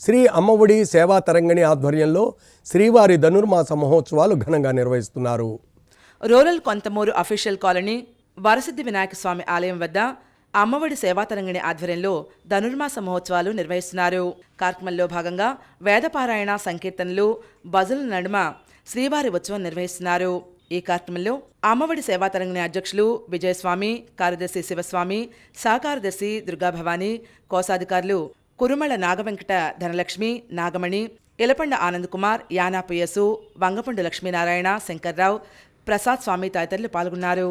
శ్రీ అమ్మఒడి సేవా తరంగిణి ఆధ్వర్యంలో శ్రీవారి ధనుర్మాస మహోత్సవాలు ఘనంగా నిర్వహిస్తున్నారు. Rural Konthamuru official colony Varasiddhi Vinayaka స్వామి ఆలయం వద్ద అమ్మఒడి సేవా తరంగిణి ఆధ్వర్యంలో ధనుర్మాస మహోత్సవాలు నిర్వహిస్తున్నారు. కార్యక్రమంలో భాగంగా వేదపారాయణ, సంకీర్తనలు, భజనల నడుమ శ్రీవారి ఉత్సవం నిర్వహిస్తున్నారు. ఈ కార్యక్రమంలో అమ్మఒడి సేవా తరంగిణి అధ్యక్షులు విజయస్వామి, కార్యదర్శి శివస్వామి, సహకార్యదర్శి దుర్గాభవాని, కోశాధికారులు కురుమళ నాగవెంకట ధనలక్ష్మి, నాగమణి, ఇలపండ ఆనంద్ కుమార్, యానాపు యసు, వంగపండు లక్ష్మీనారాయణ, శంకర్రావు, ప్రసాద్ స్వామి తదితరులు పాల్గొన్నారు.